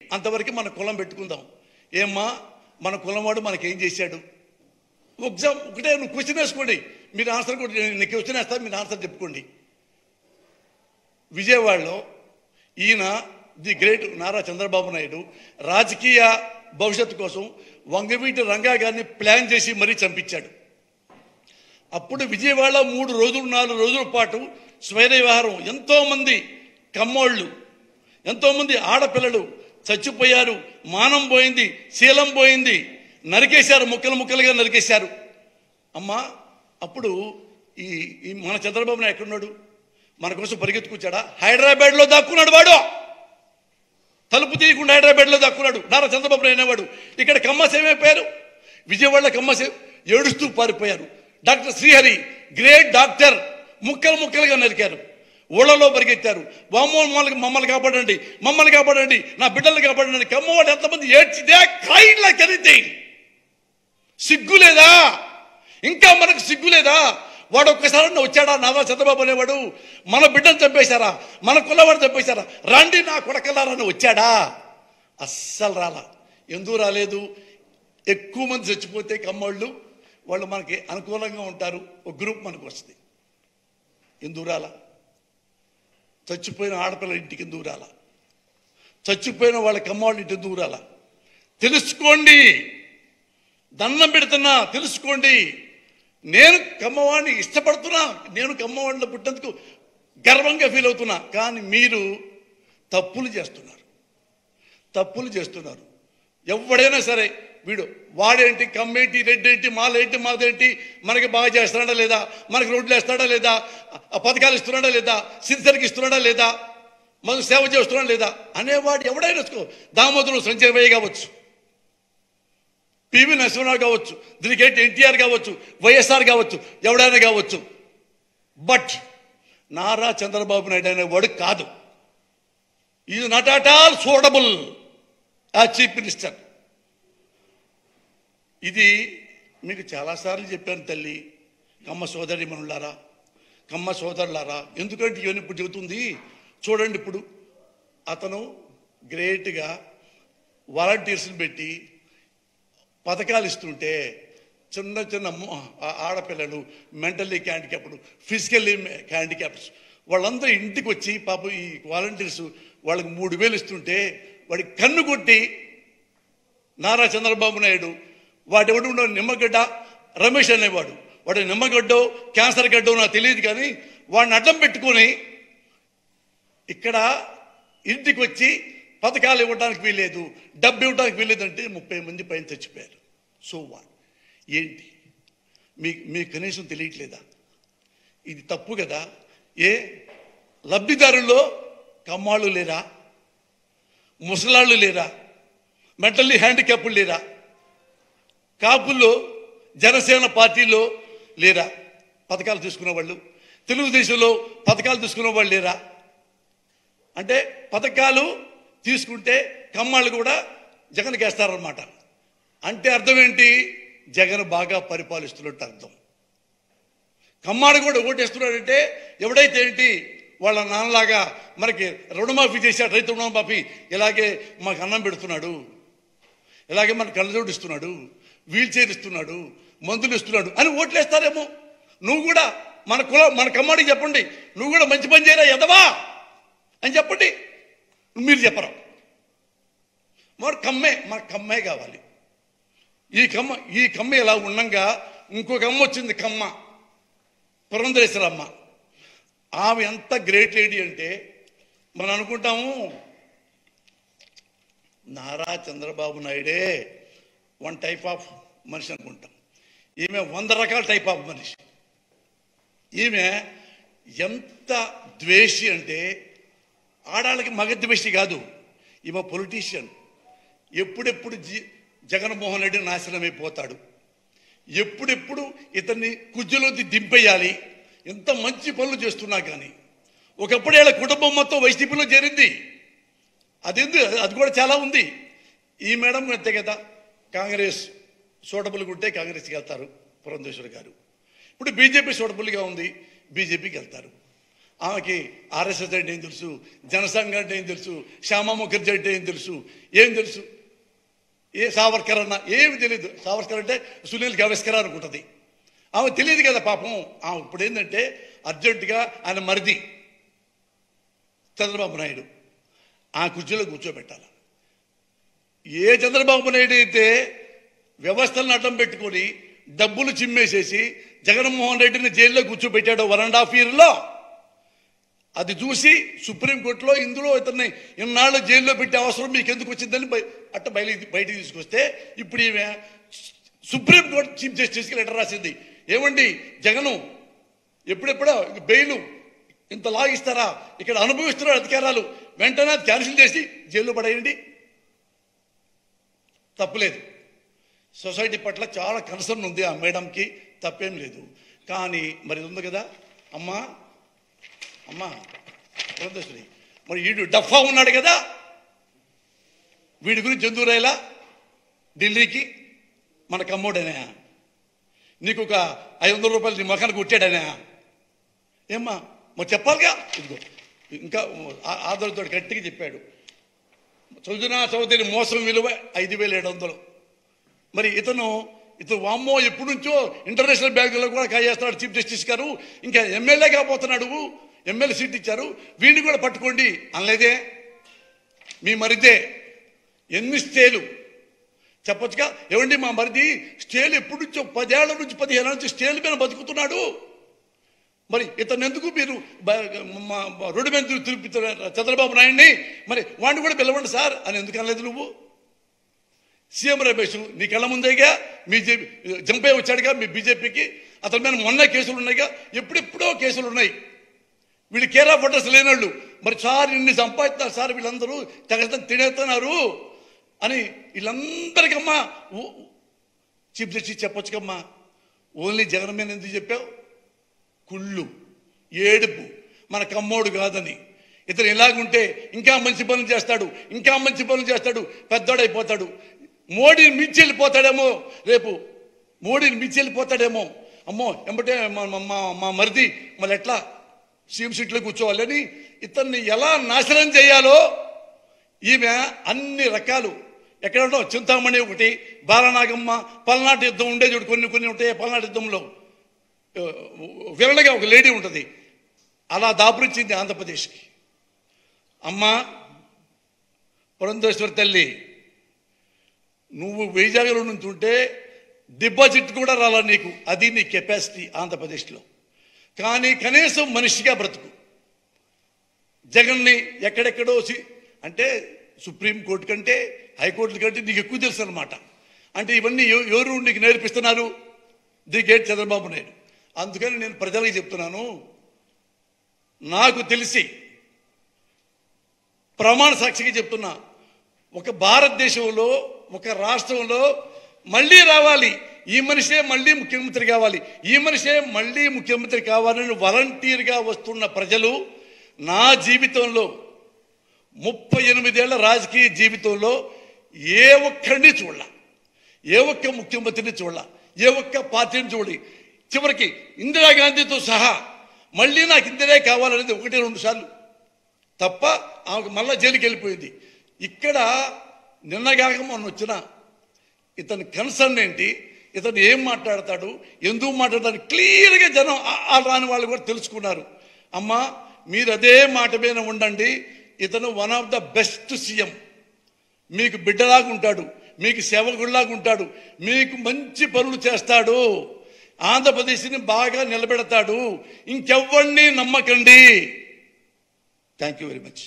అంతవరకు మన కులం పెట్టుకుందాం. ఏమ్మా మన కులంవాడు మనకేం చేశాడు? ఎగ్జామ్ ఒకటే నువ్వు క్వశ్చన్ వేసుకోండి, మీరు ఆన్సర్ కూడా నేను క్వశ్చన్ వేస్తా, మీరు ఆన్సర్ చెప్పుకోండి. విజయవాడలో ఈయన ది గ్రేట్ నారా చంద్రబాబు నాయుడు రాజకీయ భవిష్యత్తు కోసం వంగవీటి రంగా గారిని ప్లాన్ చేసి మరీ చంపించాడు. అప్పుడు విజయవాడ 3 రోజులు 4 రోజుల పాటు స్వైర వ్యవహారం, ఎంతోమంది కమ్మోళ్ళు, ఎంతోమంది ఆడపిల్లలు చచ్చిపోయారు, మానం పోయింది, శీలం పోయింది, నరికేశారు, ముక్కలు ముక్కలుగా నరికేశారు. అమ్మా అప్పుడు ఈ మన చంద్రబాబు నాయుడు ఎక్కడున్నాడు? మన కోసం పరిగెత్తుకొచ్చాడా? హైదరాబాద్లో దాక్కున్నాడు వాడు. తలుపు తీయకుండా హైదరాబాద్లో దాక్కున్నాడు నారా చంద్రబాబు నాయుడు అనేవాడు. ఇక్కడ కమ్మస్ ఏమైపోయారు? విజయవాడలో కమ్మస్ ఏడుస్తూ పారిపోయారు. డాక్టర్ శ్రీహరి గ్రేట్ డాక్టర్ ముక్కలు ముక్కలుగా నరికారు, ఊళ్ళలో పరిగెత్తారు. మమ్మల్ని కాపాడండి, మమ్మల్ని కాపాడండి, నా బిడ్డల్ని కాపాడండి. కమ్మవాడు ఎంతమంది ఏడ్చిదే క్రైడ్ లైక్ ఎనీథింగ్. సిగ్గు లేదా? ఇంకా మనకు సిగ్గు లేదా? వాడు ఒక్కసారి వచ్చాడా నారా చంద్రబాబు అనేవాడు? మన బిడ్డను చంపేశారా, మన కులవాడు చంపేశారా, రండి నా కొడకలారని వచ్చాడా? అస్సలు రాలా. ఎందుకు రాలేదు? ఎక్కువ మంది చచ్చిపోతే కమ్మోళ్ళు వాళ్ళు మనకి అనుకూలంగా ఉంటారు, ఒక గ్రూప్ మనకు వస్తుంది. ఎందుకు రాలా? చచ్చిపోయిన ఆడపిల్లల ఇంటికి ఎందుకు రాలా? చచ్చిపోయిన వాళ్ళ కమ్మవాళ్ళ ఇంటికి ఎందుకు రాలా? తెలుసుకోండి, దండం పెడుతున్నా, తెలుసుకోండి. నేను కమ్మవాడిని ఇష్టపడుతున్నా, నేను కమ్మవాడిలో పుట్టేందుకు గర్వంగా ఫీల్ అవుతున్నా. కానీ మీరు తప్పులు చేస్తున్నారు. ఎవడైనా సరే వీడు వాడేంటి, కమ్మేంటి, రెడ్డేంటి, మాలేంటి, మాదేంటి, మనకి బాగా చేస్తున్నాడా లేదా, మనకి రోడ్లు వేస్తున్నాడా లేదా, పథకాలు ఇస్తున్నాడా లేదా, సిరిసరికి ఇస్తున్నాడా లేదా, మనకు సేవ చేస్తున్నాడా లేదా అనేవాడు ఎవడైనా దామోదరం సంజయ్ కావచ్చు, పివి నరసింహరావు కావచ్చు, దీనికి ఏంటి ఎన్టీఆర్ కావచ్చు, వైఎస్ఆర్ కావచ్చు, ఎవడైనా కావచ్చు. బట్ నారా చంద్రబాబు నాయుడు అనేవాడు కాదు. Is not at all suitable as chief minister. ఇది మీకు చాలాసార్లు చెప్పాను తల్లి, కమ్మ సోదరి మనులారా, కమ్మ సోదరులారా. ఎందుకంటే ఇవన్నీ ఇప్పుడు చెబుతుంది చూడండి. ఇప్పుడు అతను గ్రేట్గా వాలంటీర్స్ని పెట్టి పథకాలు ఇస్తుంటే చిన్న చిన్న ఆడపిల్లలు, మెంటల్లీ హ్యాండిక్యాప్డ్, ఫిజికల్లీ హ్యాండిక్యాప్డ్స్ వాళ్ళందరూ ఇంటికి వచ్చి పాపం ఈ వాలంటీర్స్ వాళ్ళకి 3,000 ఇస్తుంటే వాడికి కన్ను కొట్టి నారా చంద్రబాబు నాయుడు వాడెవడు నిమ్మగడ్డ రమేష్ అనేవాడు, వాడు నిమ్మగడ్డో క్యాన్సర్ గడ్డో నాకు తెలియదు, కానీ వాడిని అడ్డం పెట్టుకొని ఇక్కడ ఇంటికి వచ్చి పథకాలు ఇవ్వడానికి వీల్లేదు, డబ్బు ఇవ్వడానికి వీల్లేదంటే 30 మంది పైన చచ్చిపోయారు. సో వాట్ ఏంటి మీకు కనీసం తెలియట్లేదా? ఇది తప్పు కదా. ఏ లబ్ధిదారుల్లో కమ్మాళ్ళు లేరా, ముసలాళ్ళు లేరా, మెంటల్లీ హ్యాండిక్యాప్లు లేరా, కాపుల్లో జనసేన పార్టీలో లేరా పథకాలు తీసుకునే వాళ్ళు, తెలుగుదేశంలో పథకాలు తీసుకునే వాళ్ళు లేరా? అంటే పథకాలు తీసుకుంటే కమ్మాళ్ళు కూడా జగన్కి వేస్తారన్నమాట. అంటే అర్థం ఏంటి? జగన్ బాగా పరిపాలిస్తున్నట్టు అర్థం. కమ్మాడు కూడా ఓటేస్తున్నాడంటే ఎవడైతే ఏంటి వాళ్ళ నాన్నలాగా మనకి రుణమాఫీ చేశాడు, రైతు రుణమాఫీ, ఇలాగే మాకు అన్నం పెడుతున్నాడు, ఇలాగే మనకు కళ్ళజోడు ఇస్తున్నాడు, వీల్ చైర్ ఇస్తున్నాడు, మందులు ఇస్తున్నాడు అని ఓట్లేస్తారేమో. నువ్వు కూడా మన కమ్మాడికి చెప్పండి, నువ్వు కూడా మంచి పని చేయరా ఎదవా అని చెప్పండి. మీరు చెప్పరు. మరి మన కమ్మే కావాలి. ఈ కమ్మ ఇలా ఉండంగా ఇంకొక అమ్మ వచ్చింది, కమ్మ పురంధరేశ్వరమ్మ. ఆమె ఎంత గ్రేట్ లేడీ అంటే మనం అనుకుంటాము నారా చంద్రబాబు నాయుడే వన్ టైప్ ఆఫ్ మనిషి అనుకుంటాం. ఈమె 100 రకాల టైప్ ఆఫ్ మనిషి. ఈమె ఎంత ద్వేషి అంటే ఆడాళ్ళకి మగ ద్వేషి కాదు, ఈమె పొలిటీషియన్. ఎప్పుడెప్పుడు జగన్మోహన్ రెడ్డి నాశనం అయిపోతాడు, ఎప్పుడెప్పుడు ఇతన్ని కుజ్జులోకి దింపేయాలి, ఎంత మంచి పనులు చేస్తున్నా కానీ. ఒకప్పుడు వీళ్ళ కుటుంబం మొత్తం వైసీపీలో చేరింది, అది కూడా చాలా ఉంది. ఈ మేడం అంతే కదా, కాంగ్రెస్ సూటబుల్గా ఉంటే కాంగ్రెస్కి వెళ్తారు పురంధేశ్వరి గారు. ఇప్పుడు బీజేపీ సూటబుల్గా ఉంది, బీజేపీకి వెళ్తారు. ఆమెకి ఆర్ఎస్ఎస్ అంటే ఏం తెలుసు, జనసంఘ అంటే ఏం తెలుసు, శ్యామా ముఖర్జీ అంటే ఏం తెలుసు, ఏం తెలుసు? ఏ సావర్కర్ అన్న ఏమి తెలియదు. సావర్కర్ అంటే సునీల్ గవాస్కర్ అనుకుంటుంది. ఆమె తెలియదు కదా పాపం. ఆమె ఇప్పుడు ఏంటంటే అర్జెంటుగా ఆయన మరిది చంద్రబాబు నాయుడు ఆ కుర్చీలో కూర్చోబెట్టాలి. ఏ చంద్రబాబు నాయుడు అయితే వ్యవస్థలను అడ్డం పెట్టుకొని డబ్బులు చిమ్మేసేసి జగన్మోహన్ రెడ్డిని జైల్లో కూర్చోబెట్టాడో 1.5 yearలో, అది చూసి సుప్రీంకోర్టులో ఇందులో ఇతన్ని ఇన్నాళ్ళు జైల్లో పెట్టే అవసరం మీకు ఎందుకు వచ్చిందని బయటికి తీసుకొస్తే ఇప్పుడు ఈమె సుప్రీంకోర్టు చీఫ్ జస్టిస్కి లెటర్ రాసింది. ఏమండి జగను ఎప్పుడెప్పుడో బెయిలు ఇంత లాగిస్తారా, ఇక్కడ అనుభవిస్తున్న అధికారాలు వెంటనే క్యాన్సిల్ చేసి జైల్లో పడేయండి. తప్పులేదు. సొసైటీ పట్ల చాలా కన్సర్న్ ఉంది ఆ మేడంకి, తప్పేం లేదు. కానీ మరి ఉంది కదా అమ్మా పురంధేశ్వరి, మరి వీడు డఫా ఉన్నాడు కదా, వీడి గురించి ఎందుకు రాయలా ఢిల్లీకి? మన కమ్మోడనే, నీకు ఒక 500 రూపాయలు నీ మొఖానికి కొట్టాడనే ఏమ్మా మరి చెప్పాలిగా. ఇదిగో ఇంకా ఆధారంతో గట్టిగా చెప్పాడు. సృజనా చౌదరి మోసం విలువ 5,700. మరి ఇతను వామ్మో ఎప్పటి నుంచో ఇంటర్నేషనల్ బ్యాంకులో కూడా కాజేస్తున్నాడు చీఫ్ జస్టిస్ గారు, ఇంకా ఎమ్మెల్యే కాబోతున్నాడు, ఎమ్మెల్యే సీట్ ఇచ్చారు, వీడిని కూడా పట్టుకోండి అనలేదే. మీ మరిదే ఎన్ని స్టేలు చెప్పొచ్చుగా. ఏమండి మా మరిది స్టేలు ఎప్పటి నుంచో 10 ఏళ్ల నుంచి 15 ఏళ్ల నుంచి స్టేలు మీద బతుకుతున్నాడు. మరి ఇతను ఎందుకు మీరు రోడ్డు మీద తిరుగుతున్నారు చంద్రబాబు నాయుడిని? మరి వాడిని కూడా పిలవండి సార్ అని ఎందుకు అనలేదు నువ్వు? సీఎం రమేష్ నీ కళ్ళ ముందేగా జంపే వచ్చాడుగా మీ బీజేపీకి, అతని మీద మొన్న కేసులు ఉన్నాయిగా, ఎప్పుడెప్పుడో కేసులు ఉన్నాయి. వీళ్ళు కేర్ ఆఫ్ అడ్రస్ లేనోళ్ళు. మరి సార్ ఇన్ని సంపాదిస్తున్నారు సార్, వీళ్ళందరూ తగతం తినేస్తున్నారు అని వీళ్ళందరికమ్మా చీఫ్ జస్టిస్ చెప్పొచ్చుకమ్మా. ఓన్లీ జగన్ మీద ఎందుకు చెప్పావు? కుళ్ళు, ఏడుపు, మన కమ్మోడు కాదని. ఇతను ఇలాగుంటే ఇంకా మంచి పనులు చేస్తాడు, ఇంకా మంచి పనులు చేస్తాడు, పెద్దోడైపోతాడు. మోడీని మించి వెళ్ళిపోతాడేమో, రేపు మోడీని మించి వెళ్ళిపోతాడేమో. అమ్మో ఎంబటే మా మరిది మళ్ళీ ఎట్లా సీఎం సీట్లో కూర్చోవాలని ఇతన్ని ఎలా నాశనం చేయాలో ఈమె అన్ని రకాలు. ఎక్కడ ఉంటావు చింతామణి ఒకటి, బాలనాగమ్మ, పల్నాటి యుద్ధం ఉండే చూడు, కొన్ని ఉంటాయి. పల్నాటి యుద్ధంలో విరళగా ఒక లేడీ ఉంటుంది, అలా దాపురించింది ఆంధ్రప్రదేశ్కి. అమ్మ పురంధేశ్వరి తల్లి, నువ్వు వైజాగ్లో నుంచి ఉంటే డిపాజిట్ కూడా రాలా నీకు, అది నీ కెపాసిటీ ఆంధ్రప్రదేశ్లో. కానీ కనీసం మనిషిగా బ్రతుకు. జగన్ని ఎక్కడెక్కడో అంటే సుప్రీంకోర్టు కంటే హైకోర్టుల కంటే నీకు ఎక్కువ తెలుసు అనమాట. అంటే ఇవన్నీ ఎవరు నీకు నేర్పిస్తున్నారు? The great Chandrababu Naidu. అందుకని నేను ప్రజలకు చెప్తున్నాను, నాకు తెలిసి ప్రమాణ సాక్షిగా చెప్తున్నా, ఒక భారతదేశంలో ఒక రాష్ట్రంలో మళ్ళీ రావాలి, ఈ మనిషే మళ్ళీ ముఖ్యమంత్రి కావాలి, ఈ మనిషే మళ్ళీ ముఖ్యమంత్రి కావాలని వాలంటీర్గా వస్తున్న ప్రజలు నా జీవితంలో 38 ఏళ్ల రాజకీయ జీవితంలో ఏ ఒక్కడిని చూడాల, ఏ ఒక్క ముఖ్యమంత్రిని చూడాల, ఏ ఒక్క పార్టీని చూడాలి. చివరికి ఇందిరాగాంధీతో సహా మళ్ళీ నాకు ఇందిరే కావాలనేది 1-2 సార్లు తప్ప ఆమెకు మళ్ళా జైలుకి వెళ్ళిపోయింది. ఇక్కడ నిన్నగాక మొన్న వచ్చిన ఇతని కన్సర్న్ ఏంటి, ఇతను ఏం మాట్లాడతాడు, ఎందుకు మాట్లాడతాడు క్లియర్గా జనం రాని వాళ్ళు కూడా తెలుసుకున్నారు. అమ్మా మీరు అదే మాట మీద ఉండండి. ఇతను one of the best CM. మీకు బిడ్డలాగా ఉంటాడు, మీకు సేవకుడిలాగా ఉంటాడు, మీకు మంచి పనులు చేస్తాడు, ఆంధ్రప్రదేశ్ని బాగా నిలబెడతాడు. ఇంకెవ్వరిని నమ్మకండి. Thank you very much.